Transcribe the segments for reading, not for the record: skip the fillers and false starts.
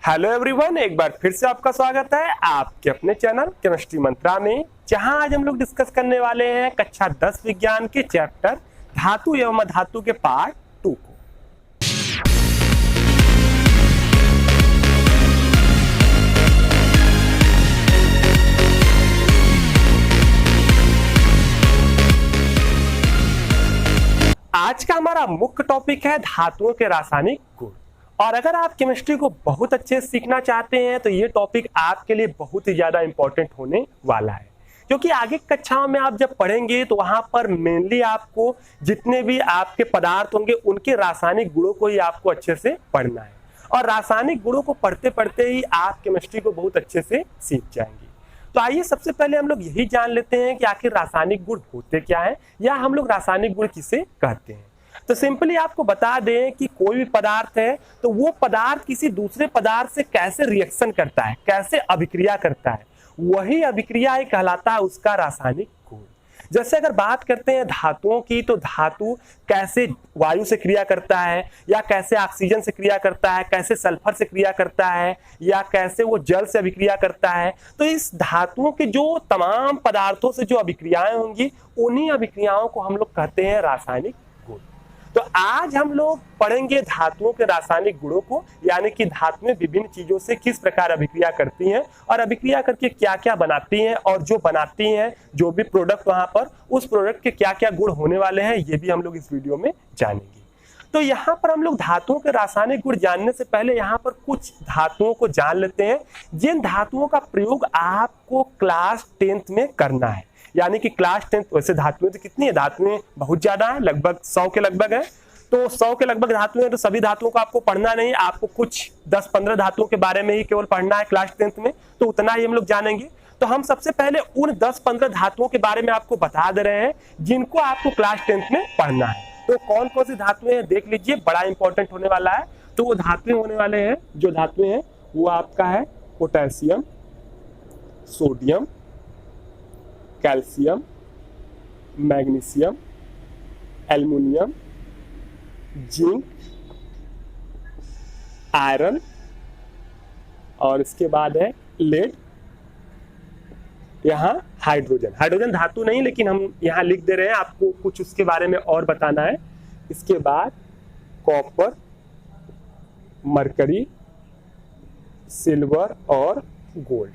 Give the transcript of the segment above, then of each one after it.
Hello everyone, एक बार फिर से आपका स्वागत है आपके अपने चैनल केमिस्ट्री मंत्रा में, जहां आज हम लोग डिस्कस करने वाले हैं कक्षा 10 विज्ञान के चैप्टर धातु एवं अधातु के पार्ट 2 को। आज का हमारा मुख्य टॉपिक है धातुओं के रासायनिक गुण। और अगर आप केमिस्ट्री को बहुत अच्छे से सीखना चाहते हैं तो ये टॉपिक आपके लिए बहुत ही ज्यादा इंपॉर्टेंट होने वाला है, क्योंकि आगे कक्षाओं में आप जब पढ़ेंगे तो वहां पर मेनली आपको जितने भी आपके पदार्थ होंगे उनके रासायनिक गुणों को ही आपको अच्छे से पढ़ना है। और रासायनिक गुणों को पढ़ते पढ़ते ही आप केमिस्ट्री को बहुत अच्छे से सीख जाएंगे। तो आइए सबसे पहले हम लोग यही जान लेते हैं कि आखिर रासायनिक गुण होते क्या है, या हम लोग रासायनिक गुण किसे कहते हैं। तो सिंपली आपको बता दें कि कोई भी पदार्थ है तो वो पदार्थ किसी दूसरे पदार्थ से कैसे रिएक्शन करता है, कैसे अभिक्रिया करता है, वही अभिक्रिया ही कहलाता है उसका रासायनिक गुण। जैसे अगर बात करते हैं धातुओं की, तो धातु कैसे वायु से क्रिया करता है, या कैसे ऑक्सीजन से क्रिया करता है, कैसे सल्फर से क्रिया करता है, या कैसे वो जल से अभिक्रिया करता है। तो इस धातुओं के जो तमाम पदार्थों से जो अभिक्रियाएं होंगी उन्हीं अभिक्रियाओं को हम लोग कहते हैं रासायनिक गुण। तो आज हम लोग पढ़ेंगे धातुओं के रासायनिक गुणों को, यानी कि धातुएं विभिन्न चीजों से किस प्रकार अभिक्रिया करती हैं और अभिक्रिया करके क्या क्या बनाती हैं, और जो बनाती हैं जो भी प्रोडक्ट वहां पर, उस प्रोडक्ट के क्या क्या गुण होने वाले हैं, ये भी हम लोग इस वीडियो में जानेंगे। तो यहाँ पर हम लोग धातुओं के रासायनिक गुण जानने से पहले यहाँ पर कुछ धातुओं को जान लेते हैं जिन धातुओं का प्रयोग आपको क्लास 10th में करना है। यानी कि क्लास 10th, वैसे धातुएं तो कितनी है, धातुएं बहुत ज्यादा है, लगभग 100 के लगभग है। तो 100 के लगभग धातुएं, तो सभी धातुओं को आपको पढ़ना नहीं, आपको कुछ 10-15 धातुओं के बारे में ही केवल पढ़ना है क्लास 10th में, तो उतना ही हम लोग जानेंगे। तो हम सबसे पहले उन 10-15 धातुओं के बारे में आपको बता दे रहे हैं जिनको आपको क्लास 10th में पढ़ना है। तो कौन कौन सी धातुएं हैं देख लीजिए, बड़ा इंपॉर्टेंट होने वाला है। तो वो धातुएं होने वाले हैं, जो धातुएं हैं वो आपका है potassium, sodium, calcium, magnesium, aluminium, zinc, iron, और इसके बाद है लेड। यहाँ हाइड्रोजन, हाइड्रोजन धातु नहीं लेकिन हम यहाँ लिख दे रहे हैं, आपको कुछ उसके बारे में और बताना है। इसके बाद कॉपर, मरकरी, सिल्वर और गोल्ड।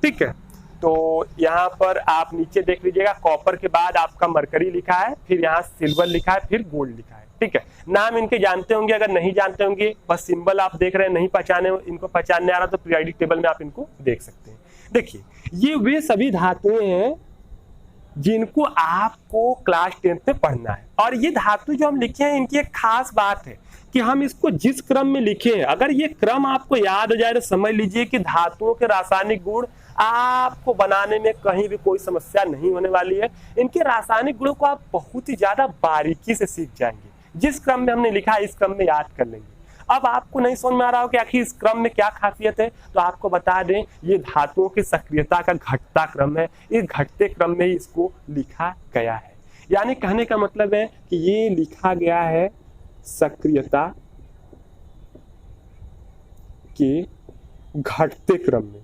ठीक है, तो यहाँ पर आप नीचे देख लीजिएगा, कॉपर के बाद आपका मरकरी लिखा है, फिर यहाँ सिल्वर लिखा है, फिर गोल्ड लिखा है। ठीक है, नाम इनके जानते होंगे, अगर नहीं जानते होंगे बस सिंबल आप देख रहे हैं, नहीं पहचाने, इनको पहचानने आ रहा तो पीरियोडिक टेबल में आप इनको देख सकते हैं। देखिए, ये वे सभी धातुएं हैं जिनको आपको क्लास 10th में पढ़ना है। और ये धातु जो हम लिखे हैं, इनकी एक खास बात है कि हम इसको जिस क्रम में लिखे हैं, अगर ये क्रम आपको याद हो जाए तो समझ लीजिए कि धातुओं के रासायनिक गुण आपको बनाने में कहीं भी कोई समस्या नहीं होने वाली है। इनके रासायनिक गुणों को आप बहुत ही ज्यादा बारीकी से सीख जाएंगे। जिस क्रम में हमने लिखा है इस क्रम में याद कर लेंगे। अब आपको नहीं समझ में आ रहा हो कि आखिर इस क्रम में क्या खासियत है, तो आपको बता दें, ये धातुओं की सक्रियता का घटता क्रम है। इस घटते क्रम में ही इसको लिखा गया है। यानी कहने का मतलब है कि ये लिखा गया है सक्रियता के घटते क्रम में,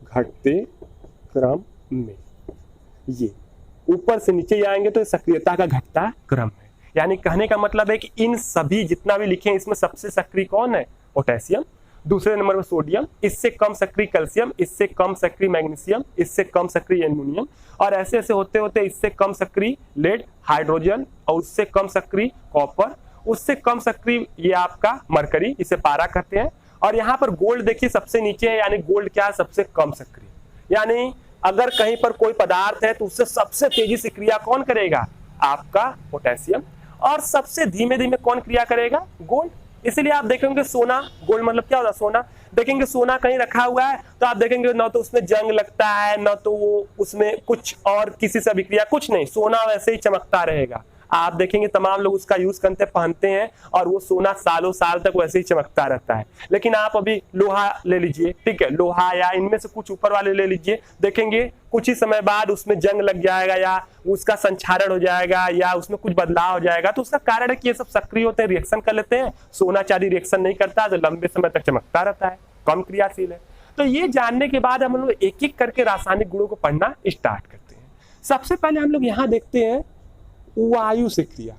घटते क्रम में। ये ऊपर से नीचे जाएंगे तो सक्रियता का घटता क्रम है। यानी कहने का मतलब है कि इन सभी जितना भी लिखे हैं, इसमें सबसे सक्रिय कौन है? पोटेशियम, दूसरे नंबर पर सोडियम, इससे कम सक्रिय कैल्शियम, इससे कम सक्रिय मैग्नीशियम, इससे कम सक्रिय एल्युमिनियम, और ऐसे ऐसे होते होते इससे कम सक्रिय लेड, हाइड्रोजन, और उससे कम सक्रिय कॉपर, उससे कम सक्रिय ये आपका मरकरी, इसे पारा कहते हैं। और यहाँ पर गोल्ड देखिए सबसे नीचे है, यानी गोल्ड क्या है? सबसे कम सक्रिय। यानी अगर कहीं पर कोई पदार्थ है तो उससे सबसे तेजी से क्रिया कौन करेगा? आपका पोटेशियम। और सबसे धीमे धीमे कौन क्रिया करेगा? गोल्ड। इसलिए आप देखेंगे सोना, गोल्ड मतलब क्या होता है? सोना। देखेंगे सोना कहीं रखा हुआ है तो आप देखेंगे ना तो उसमें जंग लगता है, ना तो वो उसमें कुछ और किसी से अभिक्रिया, कुछ नहीं, सोना वैसे ही चमकता रहेगा। आप देखेंगे तमाम लोग उसका यूज करते पहनते हैं और वो सोना सालों साल तक वैसे ही चमकता रहता है। लेकिन आप अभी लोहा ले लीजिए, ठीक है, लोहा या इनमें से कुछ ऊपर वाले ले लीजिए, देखेंगे कुछ ही समय बाद उसमें जंग लग जाएगा या उसका संक्षारण हो जाएगा या उसमें कुछ बदलाव हो जाएगा। तो उसका कारण है कि ये सब सक्रिय होते हैं, रिएक्शन कर लेते हैं। सोना चांदी रिएक्शन नहीं करता तो लंबे समय तक चमकता रहता है, कम क्रियाशील है। तो ये जानने के बाद हम लोग एक एक करके रासायनिक गुणों को पढ़ना स्टार्ट करते हैं। सबसे पहले हम लोग यहां देखते हैं वायु से क्रिया।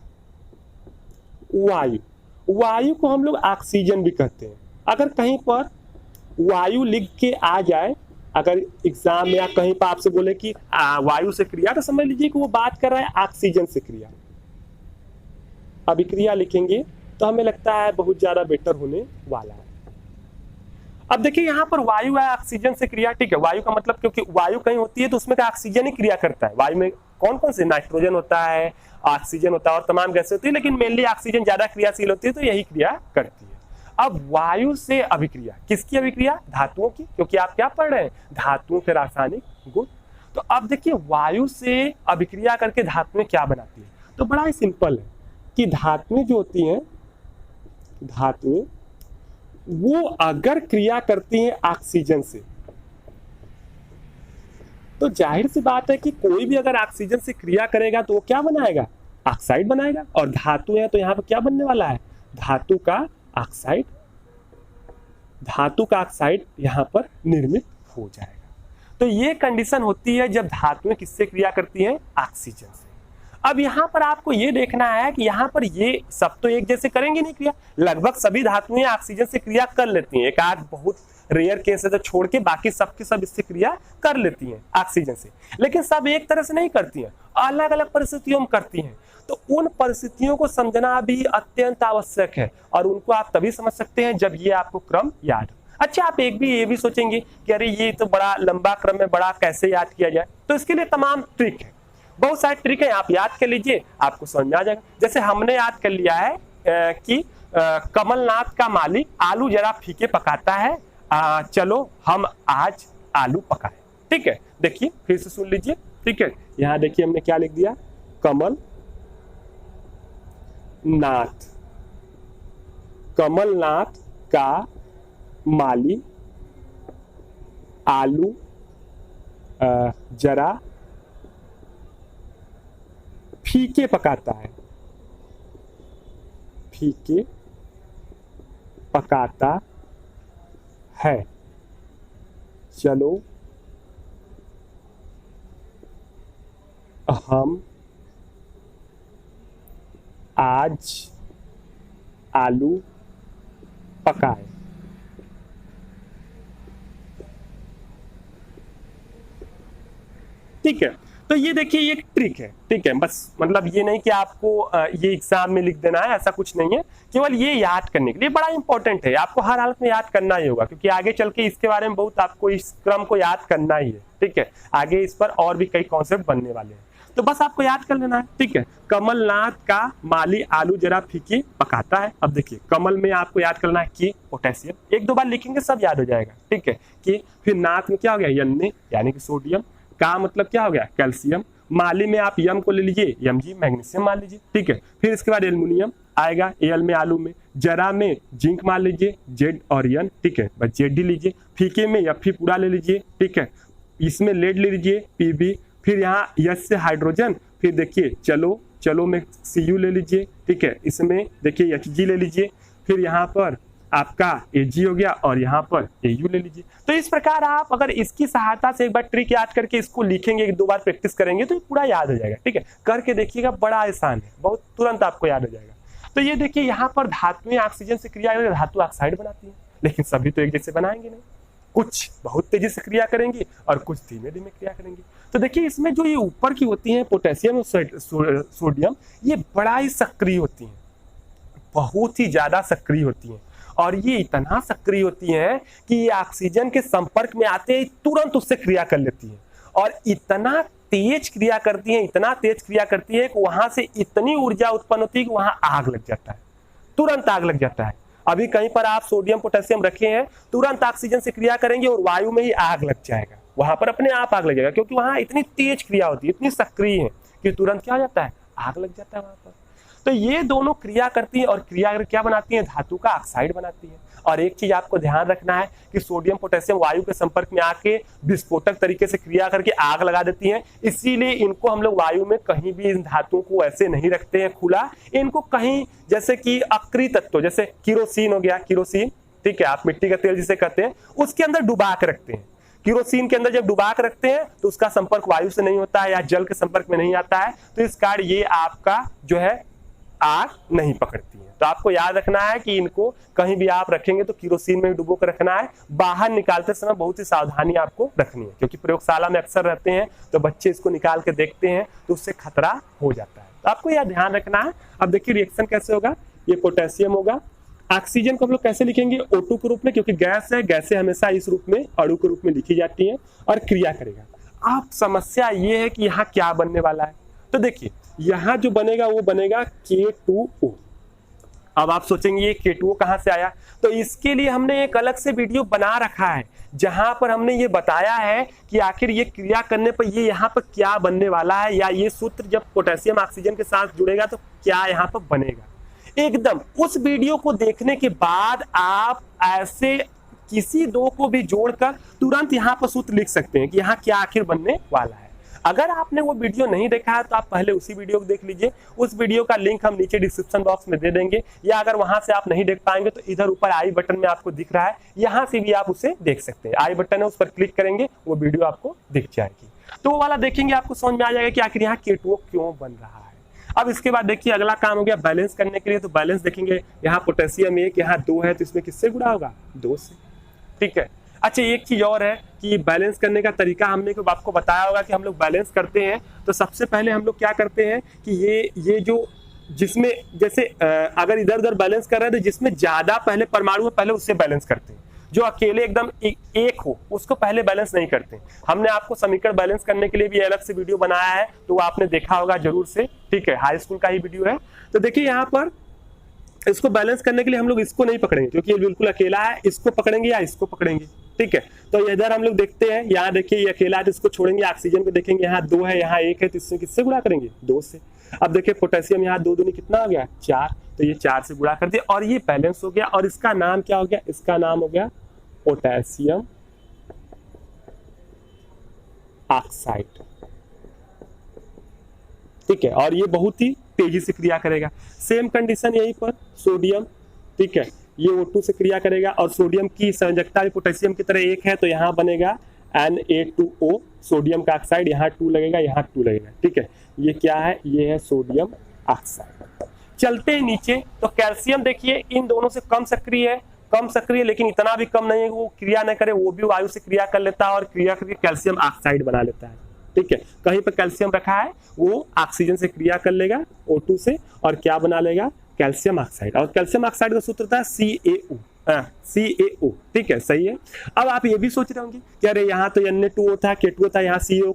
वायु को हम लोग ऑक्सीजन भी कहते हैं। अगर कहीं पर वायु लिख के आ जाए, अगर एग्जाम में या कहीं पर आपसे बोले कि वायु से क्रिया, तो समझ लीजिए कि वो बात कर रहा है ऑक्सीजन से क्रिया। अभिक्रिया लिखेंगे तो हमें लगता है बहुत ज्यादा बेटर होने वाला है। अब देखिए यहाँ पर वायु है ऑक्सीजन से क्रिया, ठीक है। वायु का मतलब, क्योंकि वायु कहीं होती है तो उसमें का ऑक्सीजन ही क्रिया करता है। वायु में कौन कौन से, नाइट्रोजन होता है, ऑक्सीजन होता है और तमाम गैसें होती है, लेकिन मेनली ऑक्सीजन ज्यादा क्रियाशील होती है तो यही क्रिया करती है। अब वायु से अभिक्रिया, किसकी अभिक्रिया? धातुओं की, क्योंकि आप क्या पढ़ रहे हैं? धातुओं के रासायनिक गुण। तो अब देखिए वायु से अभिक्रिया करके धातुएं क्या बनाती है, तो बड़ा ही सिंपल है कि धातुएं जो होती हैं, धातुएं वो अगर क्रिया करती हैं ऑक्सीजन से, तो जाहिर सी बात है कि कोई भी अगर ऑक्सीजन से क्रिया करेगा तो वो क्या बनाएगा? ऑक्साइड बनाएगा। और धातु है तो यहाँ पर क्या बनने वाला है? धातु का ऑक्साइड। धातु का ऑक्साइड यहाँ पर निर्मित हो जाएगा। तो ये कंडीशन होती है जब धातुएं किससे क्रिया करती हैं? ऑक्सीजन से। अब यहाँ पर आपको ये देखना है कि यहाँ पर ये सब तो एक जैसे करेंगे नहीं क्रिया, लगभग सभी धातुएं ऑक्सीजन से क्रिया कर लेती हैं। एक आध बहुत रेयर केस है तो छोड़ के बाकी सब के सब इससे क्रिया कर लेती हैं ऑक्सीजन से, लेकिन सब एक तरह से नहीं करती हैं, अलग अलग परिस्थितियों में करती हैं। तो उन परिस्थितियों को समझना भी अत्यंत आवश्यक है और उनको आप तभी समझ सकते हैं जब ये आपको क्रम याद हो। अच्छा, आप ये भी सोचेंगे कि अरे ये तो बड़ा लंबा क्रम है, बड़ा कैसे याद किया जाए? तो इसके लिए तमाम ट्रिक है, बहुत सारे ट्रिक है, आप याद कर लीजिए, आपको समझ में आ जाएगा। जैसे हमने याद कर लिया है कि कमलनाथ का मालिक आलू जरा फीके पकाता है, चलो हम आज आलू पकाएं। ठीक है, देखिए फिर से सुन लीजिए। ठीक है, यहां देखिए हमने क्या लिख दिया? कमल नाथ का माली आलू जरा फीके पकाता है, फीके पकाता है, चलो हम आज आलू पकाएं। ठीक है, तो ये देखिए ये एक ट्रिक है। ठीक है, बस मतलब ये नहीं कि आपको ये एग्जाम में लिख देना है, ऐसा कुछ नहीं है, केवल ये याद करने के लिए बड़ा इंपॉर्टेंट है। आपको हर हालत में याद करना ही होगा क्योंकि आगे चल के इसके बारे में बहुत आपको इस क्रम को याद करना ही है। ठीक है, आगे इस पर और भी कई कॉन्सेप्ट बनने वाले हैं, तो बस आपको याद कर लेना है। ठीक है, कमलनाथ का माली आलू जरा फीके पकाता है। अब देखिए कमल में आपको याद करना है कि पोटेशियम, एक दो बार लिखेंगे सब याद हो जाएगा। ठीक है, कि फिर नाथ में क्या हो गया? यन्ने यानी कि सोडियम, का मतलब क्या हो गया? कैल्शियम। माली में आप यम को ले लीजिए, Mg मैग्नीशियम मान लीजिए। ठीक है, फिर इसके बाद एल्युमिनियम आएगा, Al में आलू में, जरा में जिंक मान लीजिए, Z और N। ठीक है, बस Zd लीजिए, फीके में Fe पूरा ले लीजिए। ठीक है, इसमें लेड ले लीजिए Pb, फिर यहाँ यस से हाइड्रोजन, फिर देखिए चलो में Cu ले लीजिए। ठीक है, इसमें देखिए Hg ले लीजिए, फिर यहाँ पर आपका Ag हो गया और यहाँ पर Au ले लीजिए। तो इस प्रकार आप अगर इसकी सहायता से एक बार ट्रिक याद करके इसको लिखेंगे, एक दो बार प्रैक्टिस करेंगे तो पूरा याद हो जाएगा। ठीक है, करके देखिएगा, बड़ा आसान है, बहुत तुरंत आपको याद हो जाएगा। तो ये देखिए यहाँ पर धातुएं ऑक्सीजन से क्रिया करके धातु ऑक्साइड बनाती है, लेकिन सभी तो एक जैसे बनाएंगे नहीं, कुछ बहुत तेजी से क्रिया करेंगी और कुछ धीमे धीमे क्रिया करेंगी। तो देखिए इसमें जो ये ऊपर की होती है पोटेशियम और सोडियम, ये बड़ा ही सक्रिय होती हैं, बहुत ही ज्यादा सक्रिय होती हैं और ये इतना सक्रिय होती हैं कि ये ऑक्सीजन के संपर्क में आते ही तुरंत उससे क्रिया कर लेती है और इतना तेज क्रिया करती है, इतना तेज क्रिया करती है कि वहां से इतनी ऊर्जा उत्पन्न होती है कि वहां आग लग जाता है, तुरंत आग लग जाता है। अभी कहीं पर आप सोडियम पोटेशियम रखे हैं, तुरंत ऑक्सीजन से क्रिया करेंगे और वायु में ही आग लग जाएगा, वहां पर अपने आप आग लग जाएगा, क्योंकि वहां इतनी तेज क्रिया होती है, इतनी सक्रिय है कि तुरंत क्या हो जाता है? आग लग जाता है वहां पर। तो ये दोनों क्रिया करती है और क्रिया करके क्या बनाती है, धातु का ऑक्साइड बनाती है। और एक चीज आपको ध्यान रखना है कि सोडियम पोटेशियम वायु के संपर्क में आके विस्फोटक तरीके से क्रिया करके आग लगा देती हैं, इसीलिए इनको हम लोग वायु में कहीं भी इन धातुओं को ऐसे नहीं रखते हैं खुला, इनको कहीं जैसे कि अक्रिय तत्व जैसे किरोसिन हो गया, किरोसिन, ठीक है, आप मिट्टी का तेल जिसे कहते हैं, उसके अंदर डुबा के रखते हैं। किरोसिन के अंदर जब डुबा के रखते हैं तो उसका संपर्क वायु से नहीं होता है या जल के संपर्क में नहीं आता है, तो इस कारण ये आपका जो है आग नहीं पकड़ती है। तो आपको याद रखना है कि इनको कहीं भी आप रखेंगे तो किरोसिन में डुबो कर रखना है। बाहर निकालते समय बहुत ही सावधानी आपको रखनी है, क्योंकि प्रयोगशाला में अक्सर रहते हैं तो बच्चे इसको निकाल के देखते हैं तो उससे खतरा हो जाता है। तो आपको यह ध्यान रखना है। अब देखिए रिएक्शन कैसे होगा, ये पोटेशियम होगा, ऑक्सीजन को हम लोग कैसे लिखेंगे, O2 के रूप में, क्योंकि गैस है, गैसें हमेशा इस रूप में अणु के रूप में लिखी जाती हैं और क्रिया करेगा। अब समस्या ये है कि यहाँ क्या बनने वाला है, तो देखिए यहाँ जो बनेगा वो बनेगा K2O। अब आप सोचेंगे ये K2O कहाँ से आया, तो इसके लिए हमने एक अलग से वीडियो बना रखा है जहां पर हमने ये बताया है कि आखिर ये क्रिया करने पर ये यहाँ पर क्या बनने वाला है, या ये सूत्र जब पोटेशियम ऑक्सीजन के साथ जुड़ेगा तो क्या यहाँ पर बनेगा। एकदम उस वीडियो को देखने के बाद आप ऐसे किसी दो को भी जोड़कर तुरंत यहाँ पर सूत्र लिख सकते हैं कि यहाँ क्या आखिर बनने वाला है। अगर आपने वो वीडियो नहीं देखा है तो आप पहले उसी वीडियो को देख लीजिए, उस वीडियो का लिंक हम नीचे डिस्क्रिप्शन बॉक्स में दे देंगे, या अगर वहां से आप नहीं देख पाएंगे तो इधर ऊपर आई बटन में आपको दिख रहा है, यहां से भी आप उसे देख सकते हैं। आई बटन है, उस पर क्लिक करेंगे वो वीडियो आपको दिख जाएगी, तो वो वाला देखेंगे, आपको समझ में आ जाएगा कि आखिर यहाँ K2O क्यों बन रहा है। अब इसके बाद देखिए अगला काम हो गया बैलेंस करने के लिए, तो बैलेंस देखेंगे, यहाँ पोटेशियम 1 यहाँ 2 है, तो इसमें किससे गुणा होगा, 2 से, ठीक है। अच्छा एक चीज और है कि बैलेंस करने का तरीका हमने आपको बताया होगा कि हम लोग बैलेंस करते हैं तो सबसे पहले हम लोग क्या करते हैं कि ये जो जिसमें जैसे अगर इधर उधर बैलेंस कर रहे हैं तो जिसमें ज्यादा पहले परमाणु है पहले उससे बैलेंस करते हैं, जो अकेले एकदम एक हो उसको पहले बैलेंस नहीं करते। हमने आपको समीकरण बैलेंस करने के लिए भी अलग से वीडियो बनाया है, तो वो आपने देखा होगा जरूर से, ठीक है, हाई स्कूल का ही वीडियो है। तो देखिए यहाँ पर इसको बैलेंस करने के लिए हम लोग इसको नहीं पकड़ेंगे क्योंकि ये बिल्कुल अकेला है, इसको पकड़ेंगे या इसको पकड़ेंगे, ठीक है। तो इधर हम लोग देखते हैं, यहाँ देखिए ये अकेला है तो इसको छोड़ेंगे, ऑक्सीजन को देखेंगे यहाँ 2 है यहाँ 1 है, तो इससे किससे गुणा करेंगे, 2 से। अब देखिए पोटेशियम यहाँ 2 दूनी कितना हो गया, 4, तो ये 4 से गुणा कर दिया और ये बैलेंस हो गया। और इसका नाम क्या हो गया, इसका नाम हो गया पोटेशियम ऑक्साइड, ठीक है। और ये बहुत ही तेजी से क्रिया करेगा। सेम कंडीशन यहीं पर सोडियम, ठीक है, ये O2 से क्रिया करेगा और सोडियम की संयोजकता भी पोटेशियम की तरह 1 है, तो यहाँ बनेगा Na2O, सोडियम का ऑक्साइड, यहाँ 2 लगेगा यहाँ 2 लगेगा, ठीक है। ये क्या है, ये है सोडियम ऑक्साइड। चलते हैं नीचे, तो कैल्शियम देखिए इन दोनों से कम सक्रिय है, कम सक्रिय लेकिन इतना भी कम नहीं है वो क्रिया न करे, वो भी वायु से क्रिया कर लेता है और क्रिया करके कैल्शियम ऑक्साइड बना लेता है, ठीक है। कहीं पर कैल्शियम रखा है वो ऑक्सीजन से क्रिया कर लेगा O2 से और क्या बना लेगा, कैल्शियम ऑक्साइड। और कैल्शियम ऑक्साइड का सूत्र था CaO, CaO, ठीक है, सही है। अब आप ये भी सोच रहे होंगे कि अरे यहाँ तो Na2O था, K2O था, यहाँ CaO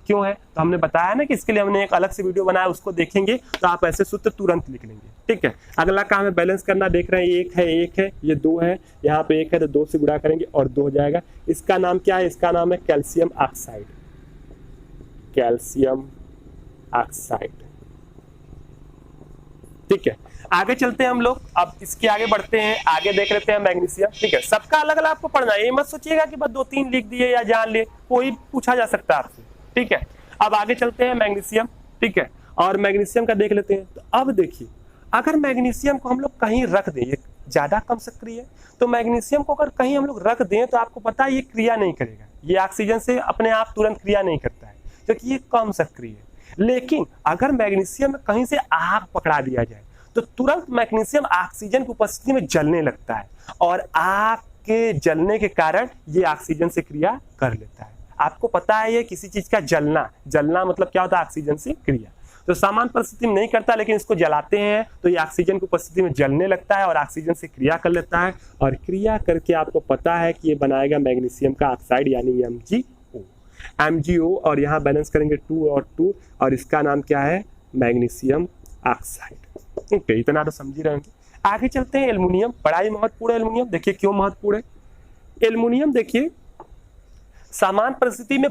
क्यों है, तो हमने बताया ना कि इसके लिए हमने एक अलग से वीडियो बनाया, उसको देखेंगे तो आप ऐसे सूत्र तुरंत लिख लेंगे, ठीक है। अगला काम है बैलेंस करना, देख रहे हैं 1 है, ये 2 है, यहाँ पे 1 है तो 2 से गुणा करेंगे और 2 हो जाएगा। इसका नाम क्या है, इसका नाम है कैल्शियम ऑक्साइड, कैल्शियम ऑक्साइड, ठीक है। आगे चलते हैं हम लोग, अब इसके आगे बढ़ते हैं, आगे देख लेते हैं मैग्नीशियम, ठीक है। सबका अलग अलग आपको पढ़ना है, ये मत सोचिएगा कि बस 2-3 लिख दिए या जान लिए, कोई पूछा जा सकता है आपसे, ठीक है। अब आगे चलते हैं मैग्नीशियम, ठीक है, और मैग्नीशियम का देख लेते हैं। तो अब देखिए अगर मैग्नीशियम को हम लोग कहीं रख दें, ये ज्यादा कम सक्रिय है, तो मैग्नीशियम को अगर कहीं हम लोग रख दें तो आपको पता है ये क्रिया नहीं करेगा, ये ऑक्सीजन से अपने आप तुरंत क्रिया नहीं करता है क्योंकि ये कम सक्रिय है। लेकिन अगर मैग्नीशियम में कहीं से आग पकड़ा दिया जाए तो तुरंत मैग्नीशियम ऑक्सीजन की उपस्थिति में जलने लगता है और आग के जलने के कारण ये ऑक्सीजन से क्रिया कर लेता है। आपको पता है ये किसी चीज का जलना मतलब क्या होता है, ऑक्सीजन से क्रिया। तो सामान्य परिस्थिति में नहीं करता, लेकिन इसको जलाते हैं तो ये ऑक्सीजन की उपस्थिति में जलने लगता है और ऑक्सीजन से क्रिया कर लेता है और क्रिया करके आपको पता है कि ये बनाएगा मैग्नीशियम का ऑक्साइड यानी MgO। और यहाँ बैलेंस करेंगे 2 और 2 और इसका नाम क्या है, मैग्नीशियम ऑक्साइड, ठीक है। इतना तो समझ ही रहे होंगे। आगे चलते हैं एल्युमिनियम, बड़ा ही महत्वपूर्ण है एल्युमिनियम। देखिए क्यों महत्वपूर्ण है एल्युमिनियम, देखिए सामान्य परिस्थिति में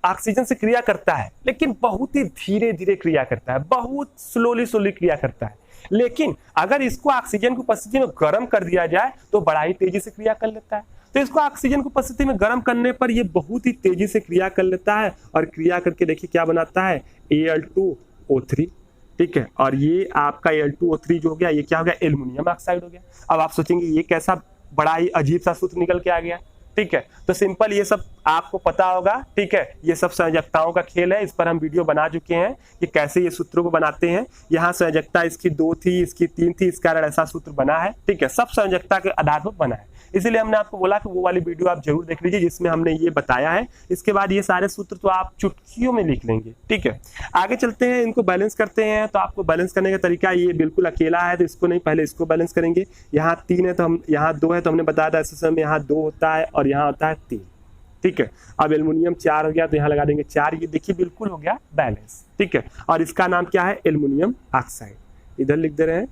ऑक्सीजन से क्रिया करता है, लेकिन बहुत ही धीरे धीरे क्रिया करता है, बहुत स्लोली क्रिया करता है। लेकिन अगर इसको ऑक्सीजन की उपस्थिति में गर्म कर दिया जाए तो बड़ा ही तेजी से क्रिया कर लेता है। तो इसको ऑक्सीजन की उपस्थिति में गर्म करने पर ये बहुत ही तेजी से क्रिया कर लेता है और क्रिया करके देखिए क्या बनाता है, Al2O3। ठीक है, और ये आपका Al2O3 जो हो गया, ये क्या हो गया, एल्युमिनियम ऑक्साइड हो गया। अब आप सोचेंगे ये कैसा बड़ा ही अजीब सा सूत्र निकल के आ गया। ठीक है, तो सिंपल ये सब आपको पता होगा। ठीक है, ये सब संयोजकताओं का खेल है, इस पर हम वीडियो बना चुके हैं कि कैसे ये सूत्रों को बनाते हैं। यहाँ संयोजकता इसकी 2 थी, इसकी 3 थी, इस कारण ऐसा सूत्र बना है। ठीक है, सब संयोजकता के आधार पर बना है, इसीलिए हमने आपको बोला कि वो वाली वीडियो आप जरूर देख लीजिए जिसमें हमने ये बताया है। इसके बाद ये सारे सूत्र तो आप चुटकियों में लिख लेंगे। ठीक है, आगे चलते हैं, इनको बैलेंस करते हैं। तो आपको बैलेंस करने का तरीका, ये बिल्कुल अकेला है तो इसको नहीं, पहले इसको बैलेंस करेंगे। यहाँ 3 है तो हम, यहाँ 2 है तो हमने बताया था एसएसएम में यहाँ 2 होता है और यहाँ होता है 3। ठीक है, अब एल्युमिनियम 4 हो गया तो यहाँ लगा देंगे 4। ये देखिए बिल्कुल हो गया बैलेंस। ठीक है, और इसका नाम क्या है, एल्युमिनियम ऑक्साइड। इधर लिख दे रहे हैं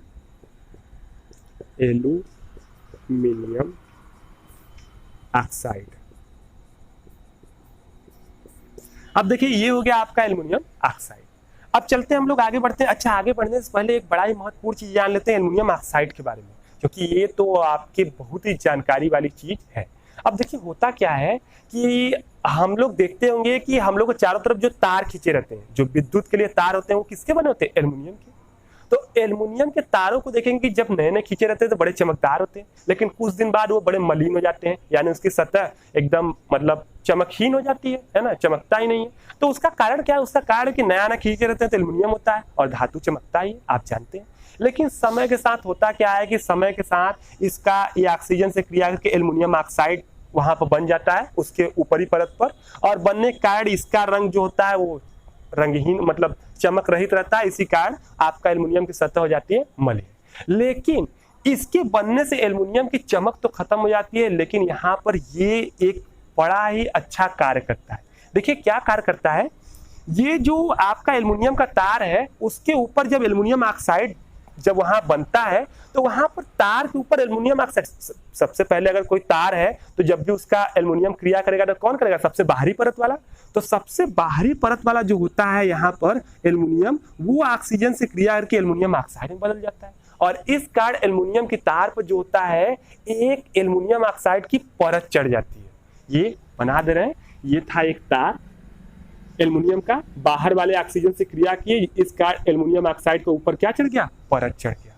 एल्युमिनियम ऑक्साइड। अब देखिए ये हो गया आपका एल्युमिनियम ऑक्साइड। अब चलते हैं हम लोग आगे बढ़ते हैं। अच्छा, आगे बढ़ने से पहले एक बड़ा ही महत्वपूर्ण चीज जान लेते हैं एल्युमिनियम ऑक्साइड के बारे में, क्योंकि ये तो आपके बहुत ही जानकारी वाली चीज है। अब देखिए होता क्या है कि हम लोग देखते होंगे कि हम लोग को चारों तरफ जो तार खींचे रहते हैं, जो विद्युत के लिए तार होते हैं, वो किसके बने होते हैं, एल्युमिनियम के। तो एल्युमिनियम के तारों को देखेंगे कि जब नए नए खींचे रहते हैं तो बड़े चमकदार होते हैं, लेकिन कुछ दिन बाद वो बड़े मलिन हो जाते हैं, यानी उसकी सतह एकदम मतलब चमकहीन हो जाती है ना, चमकता ही नहीं है। तो उसका कारण क्या है, उसका कारण कि नया नया खींचे रहते हैं तो एल्युमिनियम होता है और धातु चमकता ही है, आप जानते हैं। लेकिन समय के साथ होता क्या है कि समय के साथ इसका ये ऑक्सीजन से क्रिया करके एल्युमिनियम ऑक्साइड वहां पर बन जाता है उसके ऊपरी परत पर, और बनने के कारण इसका रंग जो होता है वो रंगहीन मतलब चमक रहित रहता है। इसी कारण आपका एल्युमिनियम की सतह हो जाती है मलिन। लेकिन इसके बनने से एल्युमिनियम की चमक तो खत्म हो जाती है, लेकिन यहाँ पर ये एक बड़ा ही अच्छा कार्य करता है। देखिए क्या कार्य करता है, ये जो आपका एल्युमिनियम का तार है उसके ऊपर जब एल्युमिनियम ऑक्साइड जब वहां बनता है तो वहां पर तार के ऊपर एल्युमिनियम ऑक्साइड, सबसे पहले अगर कोई तार है तो जब भी उसका एल्युमिनियम क्रिया करेगा तो कौन करेगा, सबसे बाहरी परत वाला। तो सबसे बाहरी परत वाला जो होता है यहाँ पर एल्युमिनियम, वो ऑक्सीजन से क्रिया करके एल्युमिनियम ऑक्साइड में बदल जाता है, और इस कारण एल्युमिनियम की तार पर जो होता है एक एल्युमिनियम ऑक्साइड की परत चढ़ जाती है। ये बना दे रहे हैं, ये था एक तार एल्युमिनियम का, बाहर वाले ऑक्सीजन से क्रिया किए, इस कारण एल्युमिनियम ऑक्साइड के ऊपर क्या चढ़ गया, परत चढ़ गया।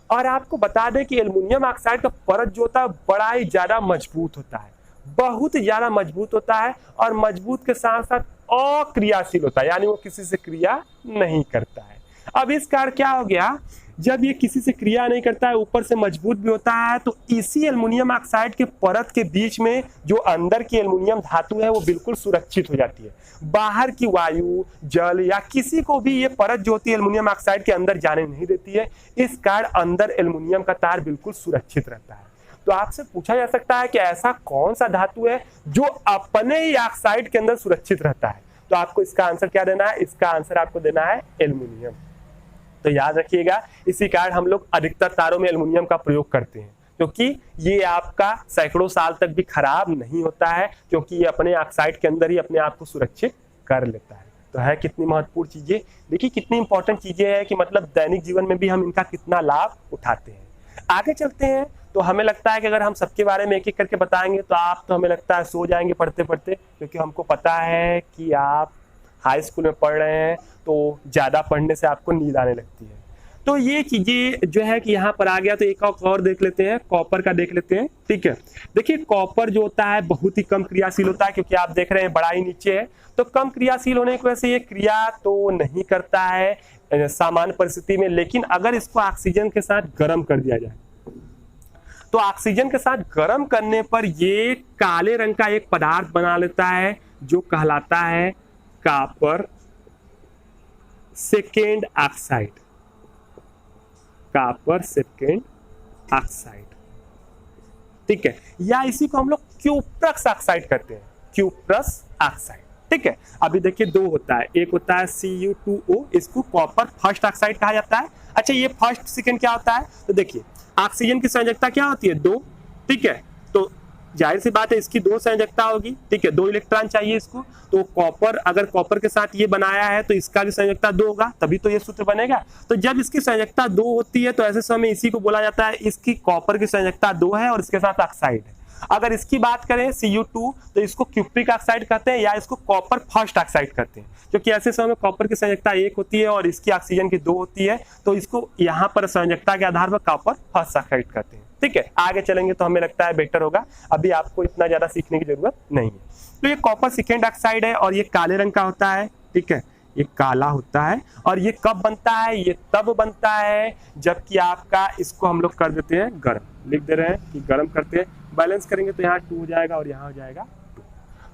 और आपको बता दें कि एल्युमिनियम ऑक्साइड का परत जो होता है बड़ा ही ज्यादा मजबूत होता है, बहुत ज्यादा मजबूत होता है, और मजबूत के साथ साथ अक्रियाशील होता है, यानी वो किसी से क्रिया नहीं करता है। अब इस कारण क्या हो गया, जब ये किसी से क्रिया नहीं करता है, ऊपर से मजबूत भी होता है, तो इसी एल्युमिनियम ऑक्साइड के परत के बीच में जो अंदर की एल्युमिनियम धातु है वो बिल्कुल सुरक्षित हो जाती है। बाहर की वायु, जल या किसी को भी ये परत जो होती है एल्युमिनियम ऑक्साइड के अंदर जाने नहीं देती है। इस कारण अंदर एल्युमिनियम का तार बिल्कुल सुरक्षित रहता है। तो आपसे पूछा जा सकता है कि ऐसा कौन सा धातु है जो अपने ही ऑक्साइड के अंदर सुरक्षित रहता है, तो आपको इसका आंसर क्या देना है, इसका आंसर आपको देना है एल्युमिनियम। तो याद रखिएगा, इसी कारण हम लोग अधिकतर तारों में एल्युमिनियम का प्रयोग करते हैं, क्योंकि ये आपका सैकड़ों साल तक भी खराब नहीं होता है, क्योंकि ये अपने ऑक्साइड के अंदर ही अपने आप को सुरक्षित कर लेता है। तो है कितनी महत्वपूर्ण चीजें, देखिए कितनी इंपॉर्टेंट चीजें हैं कि मतलब दैनिक जीवन में भी हम इनका कितना लाभ उठाते हैं। आगे चलते हैं, तो हमें लगता है कि अगर हम सबके बारे में एक एक करके बताएंगे तो आप तो हमें लगता है सो जाएंगे पढ़ते पढ़ते, क्योंकि हमको पता है कि आप हाई स्कूल में पढ़ रहे हैं तो ज़्यादा पढ़ने से आपको नींद आने लगती है। तो ये चीज़ें जो है कि यहाँ पर आ गया, तो एक और देख लेते हैं, कॉपर का देख लेते हैं। ठीक है, देखिए कॉपर जो होता है बहुत ही कम क्रियाशील होता है, क्योंकि आप देख रहे हैं बड़ा ही नीचे है, तो कम क्रियाशील होने की वजह से ये क्रिया तो नहीं करता है सामान्य परिस्थिति में। लेकिन अगर इसको ऑक्सीजन के साथ गर्म कर दिया जाए तो ऑक्सीजन के साथ गर्म करने पर ये काले रंग का एक पदार्थ बना लेता है जो कहलाता है copper second oxide, copper second oxide. ठीक है, या इसी को हम लोग क्यूप्रस ऑक्साइड कहते हैं, क्यूप्रस ऑक्साइड। ठीक है, अभी देखिए दो होता है, एक होता है Cu2O, इसको कॉपर फर्स्ट ऑक्साइड कहा जाता है। अच्छा, ये फर्स्ट सेकेंड क्या होता है, तो देखिए ऑक्सीजन की संयोजकता क्या होती है, 2। ठीक है, तो जाहिर सी बात है इसकी 2 संयोजकता होगी, ठीक है, 2 इलेक्ट्रॉन चाहिए इसको। तो कॉपर, अगर कॉपर के साथ ये बनाया है तो इसका भी संयोजकता 2 होगा, तभी तो ये सूत्र बनेगा। तो जब इसकी संयोजकता 2 होती है तो ऐसे समय इसी को बोला जाता है इसकी कॉपर की संयोजकता 2 है और इसके साथ ऑक्साइड है। अगर इसकी बात करें Cu2 तो इसको क्यूप्रिक ऑक्साइड कहते हैं या इसको कॉपर फर्स्ट ऑक्साइड कहते हैं, क्योंकि ऐसे समय में कॉपर की संयोजकता 1 होती है और इसकी ऑक्सीजन की 2 होती है, तो इसको यहाँ पर संयोजकता के आधार पर कॉपर फर्स्ट ऑक्साइड कहते हैं। ठीक है, आगे चलेंगे तो हमें लगता है बेटर होगा, अभी आपको इतना ज्यादा सीखने की जरूरत नहीं है। तो ये कॉपर सेकेंड ऑक्साइड है और ये काले रंग का होता है, ठीक है, ये काला होता है। और ये कब बनता है? ये तब बनता है जबकि आपका इसको हम लोग कर देते हैं गर्म, लिख दे रहे हैं कि गर्म करते हैं, बैलेंस करेंगे तो यहाँ 2 हो जाएगा और यहाँ हो जाएगा 2।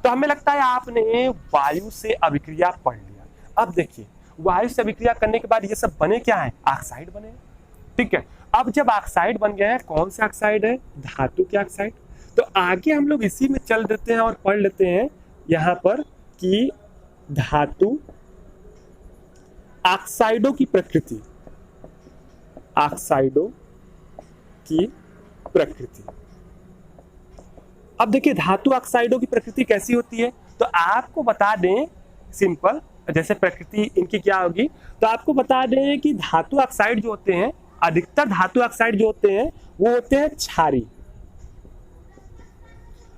तो हमें लगता है आपने वायु से अभिक्रिया पढ़ लिया। अब देखिए वायु से अभिक्रिया करने के बाद ये सब बने क्या है? ऑक्साइड बने, ठीक है। अब जब ऑक्साइड बन गया है, कौन सा ऑक्साइड है? धातु के ऑक्साइड। तो आगे हम लोग इसी में चल देते हैं और पढ़ लेते हैं यहाँ पर कि धातु ऑक्साइडों की प्रकृति, ऑक्साइडों की प्रकृति। अब देखिए धातु ऑक्साइडों की प्रकृति कैसी होती है, तो आपको बता दें सिंपल, जैसे प्रकृति इनकी क्या होगी, तो आपको बता दें कि धातु ऑक्साइड जो होते हैं, अधिकतर धातु ऑक्साइड जो होते हैं वो होते हैं क्षारीय।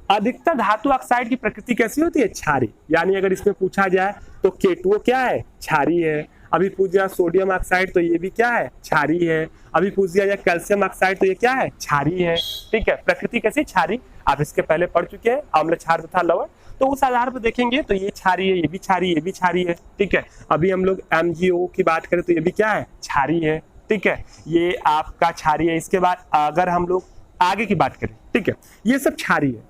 अधिकतर धातु ऑक्साइड की प्रकृति कैसी होती है? क्षारीय। यानी अगर इसमें पूछा जाए तो K2O क्या है? क्षारीय है। अभी पूछ दिया सोडियम ऑक्साइड तो ये भी क्या है? क्षारीय है। अभी पूछ दिया जाए कैल्शियम ऑक्साइड तो ये क्या है? क्षारीय है। ठीक है, प्रकृति कैसी? क्षारीय। आप इसके पहले पढ़ चुके हैं अम्ल, क्षार तथा लवण, तो उस आधार पर देखेंगे तो ये क्षारीय है, ये भी क्षारीय, ये भी क्षारीय है। ठीक है, अभी हम लोग MgO की बात करें तो ये भी क्या है? क्षारीय है। ठीक है, ये आपका क्षारीय है। इसके बाद अगर हम लोग आगे की बात करें, ठीक है, ये सब क्षारीय है।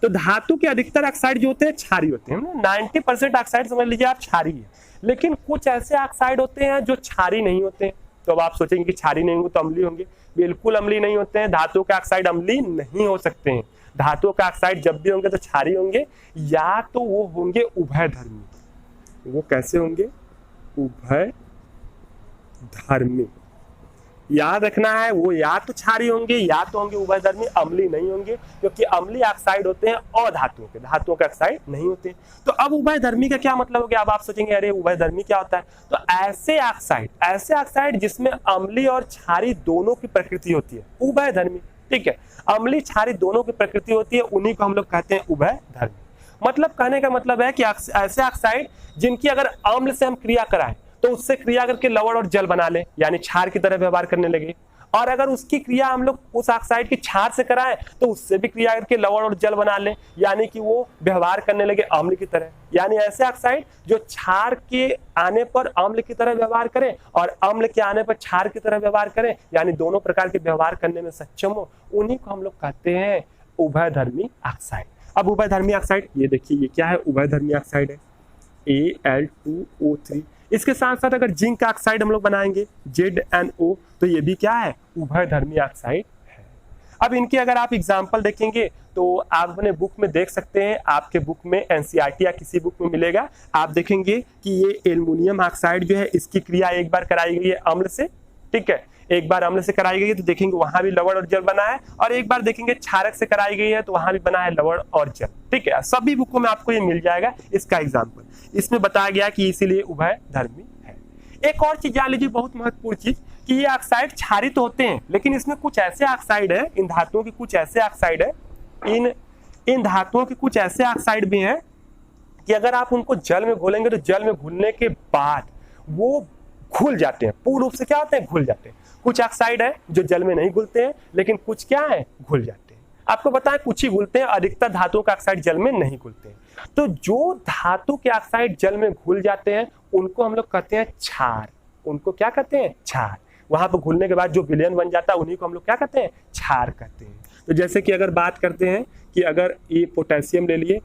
तो धातु के अधिकतर ऑक्साइड जो होते हैं क्षारीय होते हैं, 90% ऑक्साइड समझ लीजिए आप क्षारीय है। लेकिन कुछ ऐसे ऑक्साइड होते हैं जो क्षारीय नहीं होते हैं। तो अब आप सोचेंगे कि क्षारीय नहीं होंगे तो अम्लीय होंगे, बिल्कुल अम्लीय नहीं होते हैं। धातु के ऑक्साइड अम्लीय नहीं हो सकते हैं। धातु के ऑक्साइड जब भी होंगे तो क्षारीय होंगे, या तो वो होंगे उभयधर्मी। वो कैसे होंगे? उभयधर्मी। याद रखना है, वो या तो क्षारीय होंगे या तो होंगे उभयधर्मी, अम्लीय नहीं होंगे, क्योंकि अम्लीय ऑक्साइड होते हैं अधातुओं के, धातुओं के ऑक्साइड नहीं होते। तो अब उभयधर्मी का क्या मतलब हो गया? अब आप सोचेंगे अरे उभयधर्मी क्या होता है? तो ऐसे ऑक्साइड जिसमें अम्लीय और क्षारीय दोनों की प्रकृति होती है, उभयधर्मी। ठीक है, अम्लीय क्षारीय दोनों की प्रकृति होती है, उन्हीं को हम लोग कहते हैं उभयधर्मी। मतलब कहने का मतलब है कि ऐसे ऑक्साइड जिनकी अगर अम्ल से हम क्रिया कराएं तो उससे क्रिया करके लवण और जल बना ले, यानी क्षार की तरह व्यवहार करने लगे। और अगर उसकी क्रिया हम लोग उस ऑक्साइड की क्षार से कराएं तो उससे भी क्रिया करके लवण और जल बना ले, यानी कि वो व्यवहार करने लगे अम्ल की तरह। यानी ऐसे ऑक्साइड जो क्षार के आने पर अम्ल की तरह व्यवहार करें और अम्ल के आने पर क्षार की तरह व्यवहार करें, यानी दोनों प्रकार के व्यवहार करने में सक्षम हो, उन्हीं को हम लोग कहते हैं उभयधर्मी ऑक्साइड। अब उभयधर्मी ऑक्साइड ये देखिए, ये क्या है? उभयधर्मी ऑक्साइड है, Al2O3। इसके साथ साथ अगर जिंक ऑक्साइड हम लोग बनाएंगे ZnO, तो ये भी क्या है? उभयधर्मी ऑक्साइड है। अब इनके अगर आप एग्जांपल देखेंगे तो आप अपने बुक में देख सकते हैं, आपके बुक में NCERT या किसी बुक में मिलेगा, आप देखेंगे कि ये एल्युमिनियम ऑक्साइड जो है इसकी क्रिया एक बार कराई गई है अम्ल से, ठीक है, एक बार अम्ल से कराई गई है तो देखेंगे वहां भी लवण और जल बना है, और एक बार देखेंगे क्षारक से कराई गई है तो वहां भी बना है लवण और जल। ठीक है, सभी बुकों में आपको ये मिल जाएगा इसका एग्जांपल। इसमें बताया गया कि इसीलिए उभयधर्मी है। एक और चीज जान लीजिए, बहुत महत्वपूर्ण चीज, कि ये ऑक्साइड क्षारीय तो होते हैं, लेकिन इसमें कुछ ऐसे ऑक्साइड है, इन धातुओं के कुछ ऐसे ऑक्साइड है, इन धातुओं के कुछ ऐसे ऑक्साइड भी हैं कि अगर आप उनको जल में घोलेंगे तो जल में घुलने के बाद वो घुल जाते हैं, पूर्ण रूप से क्या होते हैं? घुल जाते हैं। कुछ ऑक्साइड है जो जल में नहीं घुलते हैं, लेकिन कुछ क्या है? घुल जाते हैं। आपको बताएं कुछ ही घुलते हैं, अधिकतर धातुओं के ऑक्साइड जल में नहीं घुलते हैं। तो जो धातु के ऑक्साइड जल में घुल जाते हैं उनको हम लोग कहते हैं क्षार। उनको क्या कहते हैं? क्षार। वहां पर घुलने के बाद जो विलयन बन जाता है उन्हीं को हम लोग क्या कहते हैं? क्षार कहते हैं। तो जैसे कि अगर बात करते हैं कि अगर ये पोटेशियम ले लिए,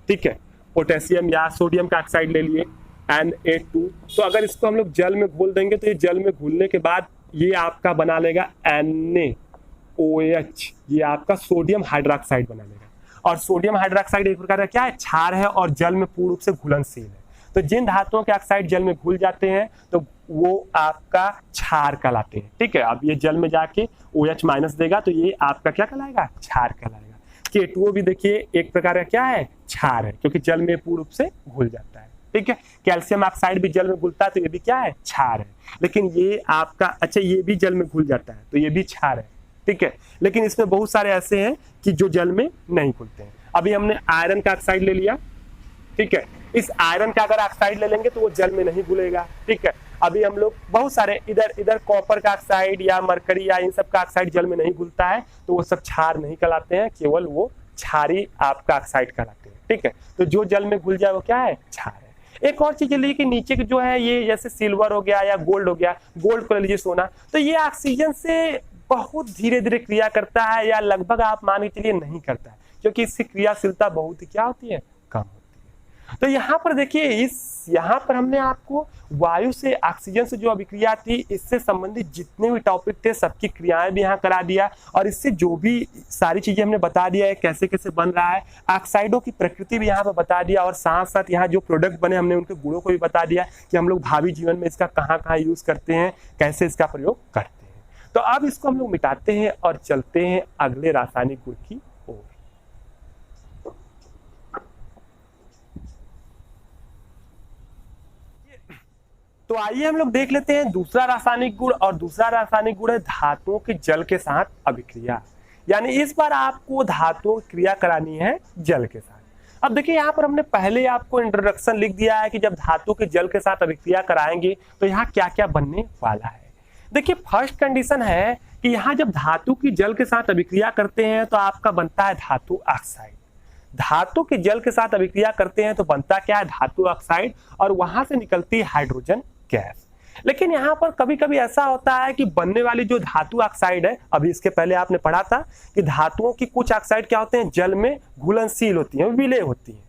ठीक है, पोटेशियम या सोडियम का ऑक्साइड ले लिए Na2, तो अगर इसको हम लोग जल में घोल देंगे तो ये जल में घुलने के बाद ये आपका बना लेगा NaOH, ये आपका सोडियम हाइड्रोक्साइड बना लेगा। और सोडियम हाइड्रोक्साइड एक प्रकार का क्या है? क्षार है और जल में पूर्ण रूप से घुलनशील है। तो जिन धातुओं के ऑक्साइड जल में घुल जाते हैं तो वो आपका क्षार कहलाते हैं। ठीक है, अब ये जल में जाके OH माइनस देगा तो ये आपका क्या कहलाएगा? क्षार कहलाएगा। K2O भी देखिए एक प्रकार का क्या है, क्षार है, क्योंकि जल में पूर्ण रूप से घुल जाता है। ठीक है, कैल्शियम ऑक्साइड भी जल में घुलता है तो ये भी क्या है, क्षार है। लेकिन ये आपका अच्छा ये भी जल में घुल जाता है तो ये भी क्षार है। ठीक है, लेकिन इसमें बहुत सारे ऐसे हैं कि जो जल में नहीं घुलते हैं। अभी हमने आयरन का ऑक्साइड ले लिया। ठीक है, इस आयरन का अगर ऑक्साइड ले लेंगे तो वो जल में नहीं घुलेगा। ठीक है, अभी हम लोग बहुत सारे इधर कॉपर का ऑक्साइड या मरकरी या इन सब का ऑक्साइड जल में नहीं घुलता है तो वो सब क्षार नहीं कहलाते हैं, केवल वो क्षारी आपका ऑक्साइड कहलाते हैं। ठीक है, तो जो जल में घुल जाए वो क्या है, क्षार है। एक और चीज ले कि नीचे जो है ये जैसे सिल्वर हो गया या गोल्ड हो गया, गोल्ड को ले लीजिए सोना, तो ये ऑक्सीजन से बहुत धीरे धीरे क्रिया करता है या लगभग आप मान के चलिए नहीं करता है, क्योंकि इसकी क्रियाशीलता बहुत ही क्या होती है, कम होती है। तो यहाँ पर देखिए यहाँ पर हमने आपको वायु से ऑक्सीजन से जो अभिक्रिया थी इससे संबंधित जितने भी टॉपिक थे सबकी क्रियाएं भी यहाँ करा दिया, और इससे जो भी सारी चीजें हमने बता दिया है कैसे कैसे बन रहा है, ऑक्साइडों की प्रकृति भी यहाँ पर बता दिया, और साथ साथ यहाँ जो प्रोडक्ट बने हमने उनके गुणों को भी बता दिया कि हम लोग भावी जीवन में इसका कहाँ कहाँ यूज करते हैं, कैसे इसका प्रयोग करते हैं। तो अब इसको हम लोग मिटाते हैं और चलते हैं अगले रासायनिक गुण की ओर। तो आइए हम लोग देख लेते हैं दूसरा रासायनिक गुण, और दूसरा रासायनिक गुण है धातुओं के जल के साथ अभिक्रिया। यानी इस बार आपको धातुओं की क्रिया करानी है जल के साथ। अब देखिए यहाँ पर हमने पहले आपको इंट्रोडक्शन लिख दिया है कि जब धातु के जल के साथ अभिक्रिया कराएंगे तो यहाँ क्या क्या बनने वाला है। देखिए फर्स्ट कंडीशन है कि यहाँ जब धातु की जल के साथ अभिक्रिया करते हैं तो आपका बनता है धातु ऑक्साइड। धातु के जल के साथ अभिक्रिया करते हैं तो बनता क्या है, धातु ऑक्साइड, और वहां से निकलती है हाइड्रोजन गैस। लेकिन यहाँ पर कभी कभी ऐसा होता है कि बनने वाली जो धातु ऑक्साइड है, अभी इसके पहले आपने पढ़ा था कि धातुओं की कुछ ऑक्साइड क्या होते हैं, जल में घुलनशील होती हैं, विलय होती हैं।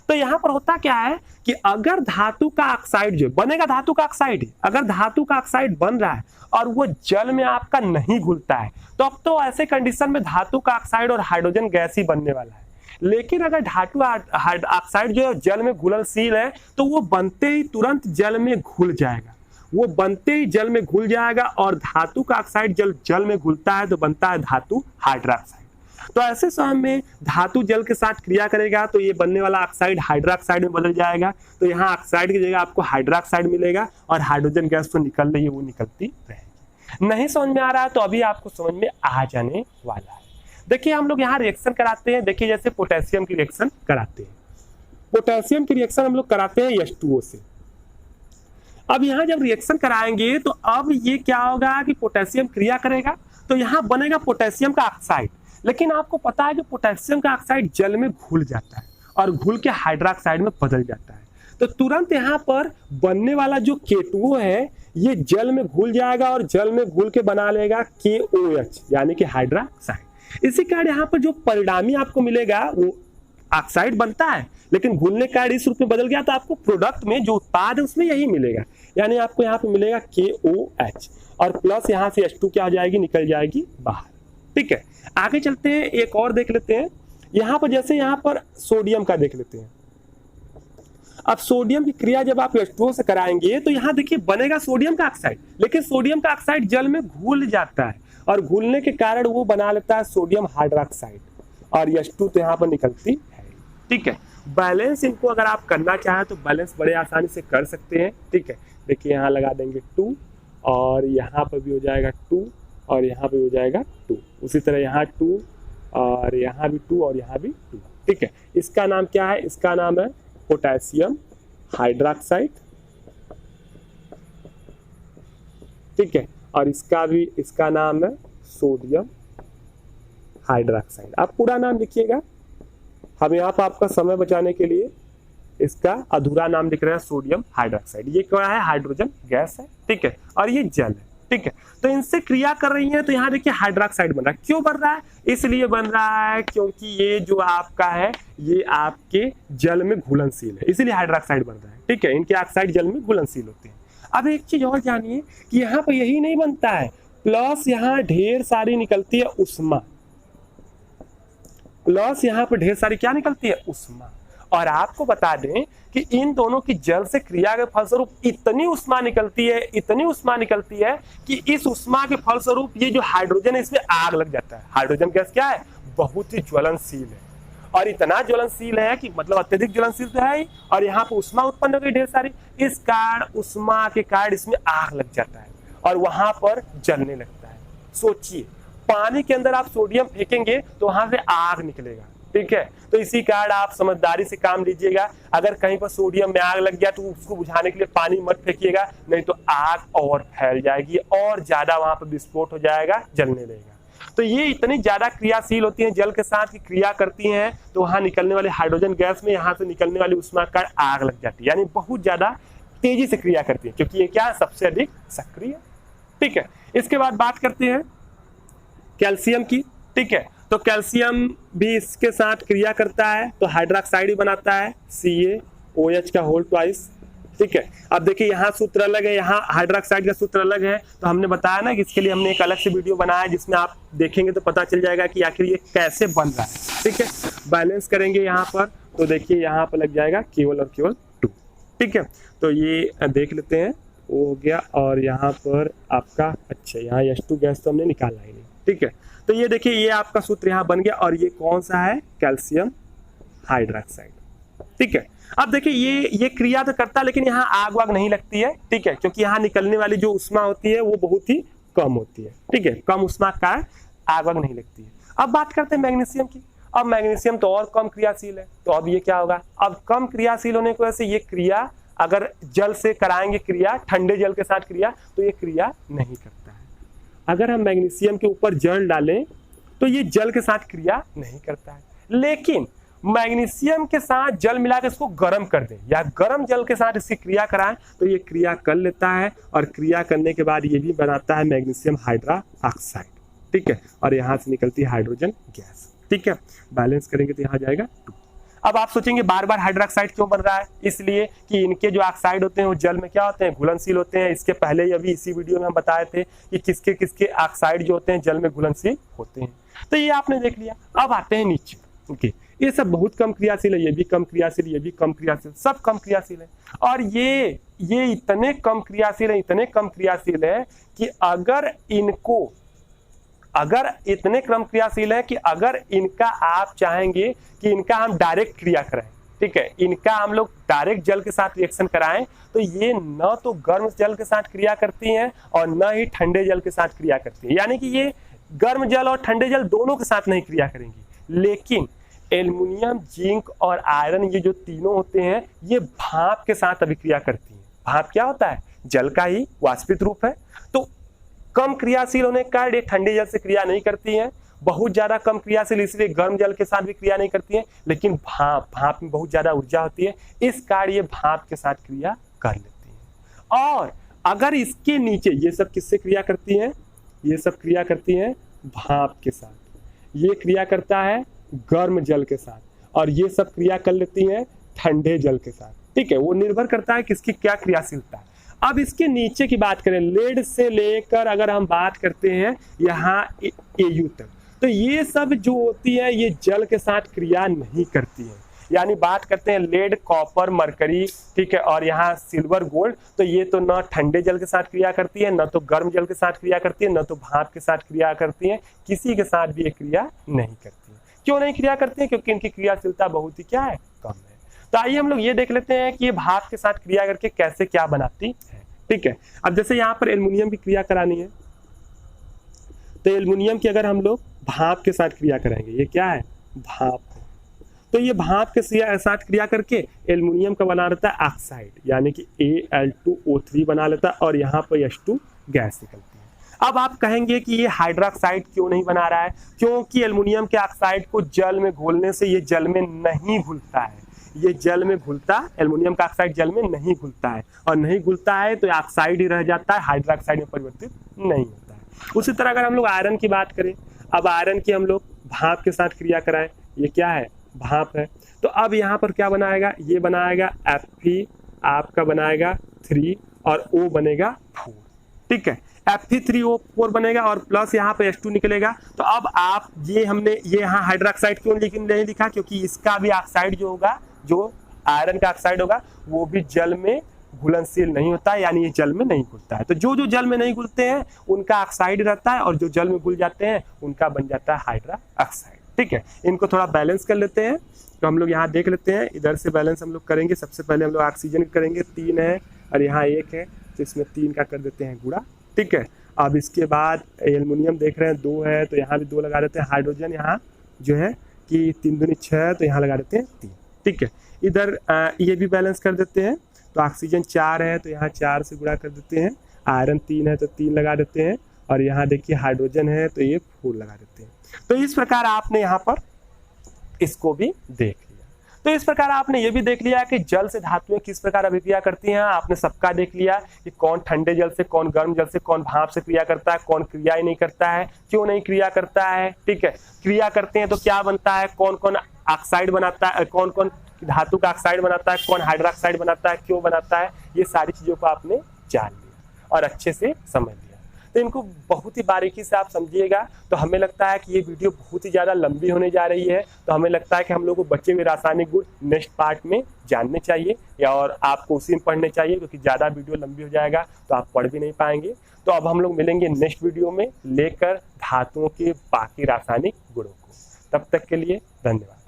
तो यहाँ पर होता क्या है कि अगर धातु का ऑक्साइड जो बनेगा, धातु का ऑक्साइड है, अगर धातु का ऑक्साइड बन रहा है और वो जल में आपका नहीं घुलता है तो अब तो ऐसे कंडीशन में धातु का ऑक्साइड और हाइड्रोजन गैस ही बनने वाला है। लेकिन अगर धातु ऑक्साइड जो है जल में घुलनशील है तो वो बनते ही तुरंत जल में घुल जाएगा, वो बनते ही जल में घुल जाएगा, और धातु का ऑक्साइड जल में घुलता है तो बनता है धातु हाइड्रोक्साइड। तो ऐसे समय में धातु जल के साथ क्रिया करेगा तो ये बनने वाला ऑक्साइड हाइड्रोक्साइड में बदल जाएगा, तो यहाँ ऑक्साइड की जगह आपको हाइड्रोक्साइड मिलेगा, और हाइड्रोजन गैस तो निकल रही है वो निकलती रहेगी। नहीं समझ में आ रहा है तो अभी आपको समझ में आ जाने वाला है। देखिए हम लोग यहाँ रिएक्शन कराते हैं, देखिए जैसे पोटेशियम की रिएक्शन कराते हैं, पोटेशियम की रिएक्शन हम लोग कराते हैं H2O से। अब यहाँ जब रिएक्शन कराएंगे तो अब ये क्या होगा कि पोटेशियम क्रिया करेगा तो यहाँ बनेगा पोटेशियम का ऑक्साइड। लेकिन आपको पता है कि पोटेशियम का ऑक्साइड जल में घुल जाता है और घुल के हाइड्रोक्साइड में बदल जाता है, तो तुरंत यहाँ पर बनने वाला जो K2O है ये जल में घुल जाएगा और जल में घुल के बना लेगा KOH यानी कि हाइड्रोक्साइड। इसी कारण यहाँ पर जो परिणामी आपको मिलेगा वो ऑक्साइड बनता है, लेकिन घुलने का इस रूप में बदल गया तो आपको प्रोडक्ट में जो उत्पाद है उसमें यही मिलेगा, यानी आपको यहाँ पे मिलेगा KOH, और प्लस यहाँ से H2 क्या हो जाएगी, निकल जाएगी बाहर। ठीक है, आगे चलते हैं, एक और देख लेते हैं। यहाँ पर जैसे यहाँ पर सोडियम का देख लेते हैं। अब सोडियम की क्रिया जब आप H2O से कराएंगे तो यहाँ देखिए बनेगा सोडियम का ऑक्साइड, लेकिन सोडियम का ऑक्साइड जल में घुल जाता है और घुलने के कारण वो बना लेता है सोडियम हाइड्रोक्साइड, और H2 तो यहाँ पर निकलती है। ठीक है, बैलेंस इनको अगर आप करना चाहें तो बैलेंस बड़े आसानी से कर सकते हैं। ठीक है, देखिए यहाँ लगा देंगे 2 और यहाँ पर भी हो जाएगा 2 और यहाँ पे हो जाएगा 2, उसी तरह यहाँ 2 और यहाँ भी 2 और यहाँ भी 2। ठीक है, इसका नाम क्या है, इसका नाम है पोटेशियम हाइड्रोक्साइड। ठीक है, और इसका नाम है सोडियम हाइड्रोक्साइड। आप पूरा नाम लिखिएगा, हम यहाँ पर आपका समय बचाने के लिए इसका अधूरा नाम लिख रहे हैं सोडियम हाइड्रोक्साइड। ये क्या है, हाइड्रोजन गैस है। ठीक है, और ये जल है। ठीक है, तो इनसे क्रिया कर रही है तो यहाँ देखिए हाइड्रोक्साइड बन रहा है। क्यों बन रहा है, इसलिए बन रहा है क्योंकि ये जो आपका है ये आपके जल में घुलनशील है, इसीलिए हाइड्रोक्साइड बन रहा है। ठीक है, इनके ऑक्साइड जल में घुलनशील होते हैं। अब एक चीज और जानिए कि यहाँ पर यही नहीं बनता है, प्लस यहाँ ढेर सारी निकलती है उष्मा, प्लस यहाँ पर ढेर सारी क्या निकलती है, उष्मा। और आपको बता दें कि इन दोनों की जल से क्रिया के फलस्वरूप इतनी ऊष्मा निकलती है कि इस ऊष्मा के फलस्वरूप ये जो हाइड्रोजन है इसमें आग लग जाता है। हाइड्रोजन गैस क्या है, बहुत ही ज्वलनशील है और इतना ज्वलनशील है कि मतलब अत्यधिक ज्वलनशील तो है ही, और यहाँ पर ऊष्मा उत्पन्न हो गई ढेर सारी, इस कारण ऊष्मा के कारण इसमें आग लग जाता है और वहां पर जलने लगता है। सोचिए, पानी के अंदर आप सोडियम फेंकेंगे तो वहां से आग निकलेगा, ठीक है। तो इसी कारण आप समझदारी से काम लीजिएगा, अगर कहीं पर सोडियम में आग लग गया तो उसको बुझाने के लिए पानी मत फेंकिएगा, नहीं तो आग और फैल जाएगी और ज्यादा वहां पर विस्फोट हो जाएगा, जलने लगेगा। तो ये इतनी ज्यादा क्रियाशील होती हैं जल के साथ की क्रिया करती हैं, तो वहां निकलने वाले हाइड्रोजन गैस में यहाँ से निकलने वाली ऊष्मा का आग लग जाती है, यानी बहुत ज्यादा तेजी से क्रिया करती है, क्योंकि ये क्या सबसे अधिक सक्रिय, ठीक है। इसके बाद बात करते हैं कैल्शियम की, ठीक है। तो कैल्शियम भी इसके साथ क्रिया करता है, तो हाइड्रोक्साइड बनाता है CaOH का होल ट्वाइस, ठीक है। अब देखिए यहाँ सूत्र अलग है, यहाँ हाइड्रोक्साइड का सूत्र अलग है, तो हमने बताया ना कि इसके लिए हमने एक अलग से वीडियो बनाया है जिसमें आप देखेंगे तो पता चल जाएगा कि आखिर ये कैसे बन रहा है, ठीक है। बैलेंस करेंगे यहाँ पर, तो देखिए यहाँ पर लग जाएगा केवल और केवल 2, ठीक है। तो ये देख लेते हैं, वो हो गया, और यहाँ पर आपका अच्छा यहाँ H2 गैस तो हमने निकाला ही नहीं, ठीक है। तो ये देखिए ये आपका सूत्र यहाँ बन गया, और ये कौन सा है, कैल्शियम हाइड्रोक्साइड, ठीक है। अब देखिए ये क्रिया तो करता है लेकिन यहाँ आग वाग नहीं लगती है, ठीक है, क्योंकि यहाँ निकलने वाली जो ऊष्मा होती है वो बहुत ही कम होती है, ठीक है, कम ऊष्मा का आग वाग नहीं लगती है। अब बात करते हैं मैग्नीशियम की। अब मैग्नीशियम तो और कम क्रियाशील है, तो अब ये क्या होगा, अब कम क्रियाशील होने की वजह से ये क्रिया अगर जल से कराएंगे क्रिया, ठंडे जल के साथ क्रिया, तो ये क्रिया नहीं करता है। अगर हम मैग्नीशियम के ऊपर जल डालें तो ये जल के साथ क्रिया नहीं करता है, लेकिन मैग्नीशियम के साथ जल मिलाकर इसको गर्म कर दें या गर्म जल के साथ इसकी क्रिया कराएं तो ये क्रिया कर लेता है, और क्रिया करने के बाद ये भी बनाता है मैग्नीशियम हाइड्रोक्साइड, ठीक है, और यहाँ से निकलती है हाइड्रोजन गैस, ठीक है। बैलेंस करेंगे तो यहाँ जाएगा 2। अब आप सोचेंगे बार बार हाइड्रोक्साइड क्यों बन रहा है, इसलिए कि इनके जो ऑक्साइड होते हैं वो जल में क्या होते हैं, घुलनशील होते हैं। इसके पहले ही अभी इसी वीडियो में हम बताए थे कि किसके किसके ऑक्साइड जो होते हैं जल में घुलनशील होते हैं, तो ये आपने देख लिया। अब आते हैं नीचे, ओके, ये सब बहुत कम क्रियाशील है, ये भी कम क्रियाशील, ये भी कम क्रियाशील, सब कम क्रियाशील है, और ये इतने कम क्रियाशील है कि अगर इतने क्रम क्रियाशील है कि अगर इनका आप चाहेंगे कि इनका हम डायरेक्ट क्रिया कराएं, ठीक है, इनका हम लोग डायरेक्ट जल के साथ रिएक्शन कराएं, तो ये न तो गर्म जल के साथ क्रिया करती हैं और न ही ठंडे जल के साथ क्रिया करती है, यानी कि ये गर्म जल और ठंडे जल दोनों के साथ नहीं क्रिया करेंगी। लेकिन एल्युमिनियम, जिंक और आयरन, ये जो तीनों होते हैं, ये भाप के साथ अभिक्रिया करती हैं। भाप क्या होता है, जल का ही वाष्पित रूप है, तो कम क्रियाशील होने के कारण ये ठंडे जल से क्रिया नहीं करती हैं, बहुत ज्यादा कम क्रियाशील इसलिए गर्म जल के साथ भी क्रिया नहीं करती है, लेकिन भाप में बहुत ज्यादा ऊर्जा होती है, इस कारण ये भाप के साथ क्रिया कर लेती है। और अगर इसके नीचे ये सब किससे क्रिया करती हैं, ये सब क्रिया करती हैं भाप के साथ, ये क्रिया करता है गर्म जल के साथ, और ये सब क्रिया कर लेती हैं ठंडे जल के साथ, ठीक है। वो निर्भर करता है किसकी क्या क्रियाशीलता है। अब इसके नीचे की बात करें, लेड से लेकर अगर हम बात करते हैं यहाँ Au तक, तो ये सब जो होती है ये जल के साथ क्रिया नहीं करती है, यानी बात करते हैं लेड, कॉपर, मरकरी, ठीक है, और यहाँ सिल्वर, गोल्ड, तो ये तो न ठंडे जल के साथ क्रिया करती है, न तो गर्म जल के साथ क्रिया करती है, न तो भाप के साथ क्रिया करती है, किसी के साथ भी ये क्रिया नहीं करती है। क्यों नहीं क्रिया करती है, क्योंकि इनकी क्रियाशीलता बहुत ही क्या है, कम है। तो आइए हम लोग ये देख लेते हैं कि ये भाप के साथ क्रिया करके कैसे क्या बनाती है, ठीक है। अब जैसे यहाँ पर एल्युमिनियम की क्रिया करानी है, तो एल्युमिनियम की अगर हम लोग भाप के साथ क्रिया कराएंगे, ये क्या है, भाप है, तो ये भाप के साथ क्रिया करके एल्युमिनियम का बना रहता है ऑक्साइड, यानी कि Al2O3 बना लेता है, और यहाँ पर H2 गैस निकलती है। अब आप कहेंगे कि ये हाइड्रोक्साइड क्यों नहीं बना रहा है, क्योंकि एल्युमिनियम के ऑक्साइड को जल में घोलने से ये जल में नहीं घुलता है, ये जल में घुलता, एल्युमिनियम का ऑक्साइड जल में नहीं घुलता है, और नहीं घुलता है तो ऑक्साइड ही रह जाता है, हाइड्रोक्साइड में परिवर्तित नहीं होता है। उसी तरह अगर हम लोग आयरन की बात करें, अब आयरन की हम लोग भाप के साथ क्रिया कराएं, ये क्या है, भाप है, तो अब यहाँ पर क्या बनाएगा, ये बनाएगा Fe, आपका बनाएगा 3 और O बनेगा 4, ठीक है, Fe3O4 बनेगा और प्लस यहाँ पे H2 निकलेगा। तो अब आप ये हमने ये यहाँ हाइड्रोक्साइड क्यों नहीं लिखा, क्योंकि इसका भी ऑक्साइड जो होगा जो आयरन का ऑक्साइड होगा वो भी जल में घुलनशील नहीं होता है, यानी ये जल में नहीं घुलता है। तो जो जो जल में नहीं घुलते हैं उनका ऑक्साइड रहता है और जो जल में घुल जाते हैं उनका बन जाता है हाइड्रा ऑक्साइड। ठीक है, इनको थोड़ा बैलेंस कर लेते हैं। तो हम लोग यहाँ देख लेते हैं, इधर से बैलेंस हम लोग करेंगे। सबसे पहले हम लोग ऑक्सीजन करेंगे, 3 है और यहाँ 1 है, तो इसमें 3 का कर देते हैं गुणा। ठीक है, अब इसके बाद एल्युमिनियम देख रहे हैं 2 है, तो यहाँ भी 2 लगा देते हैं। हाइड्रोजन यहाँ जो है कि 3 दूनी 6 है, तो यहाँ लगा देते हैं 3। ठीक है, इधर ये भी बैलेंस कर देते हैं। तो ऑक्सीजन 4 है, तो यहाँ 4 से गुणा कर देते हैं। आयरन 3 है, तो 3 लगा देते हैं। और यहाँ देखिए हाइड्रोजन है, तो ये 4 लगा देते हैं। तो इस प्रकार आपने यहाँ पर इसको भी देख लिया। तो इस प्रकार आपने ये भी देख लिया कि जल से धातुएं किस प्रकार अभिक्रिया करती हैं। आपने सबका देख लिया कि कौन ठंडे जल से, कौन गर्म जल से, कौन भाप से क्रिया करता है, कौन क्रिया ही नहीं करता है, क्यों नहीं क्रिया करता है। ठीक है, क्रिया करते हैं तो क्या बनता है, कौन कौन ऑक्साइड बनाता है, कौन कौन धातु का ऑक्साइड बनाता है, कौन हाइड्रोक्साइड बनाता है, क्यों बनाता है, ये सारी चीजों को आपने जान लिया और अच्छे से समझ लिया। तो इनको बहुत ही बारीकी से आप समझिएगा। तो हमें लगता है कि ये वीडियो बहुत ही ज़्यादा लंबी होने जा रही है, तो हमें लगता है कि हम लोग को बचे हुए रासायनिक गुण नेक्स्ट पार्ट में जानने चाहिए या और आपको उसी में पढ़ने चाहिए, क्योंकि ज़्यादा वीडियो लंबी हो जाएगा तो आप पढ़ भी नहीं पाएंगे। तो अब हम लोग मिलेंगे नेक्स्ट वीडियो में लेकर धातुओं के बाकी रासायनिक गुणों को। तब तक के लिए धन्यवाद।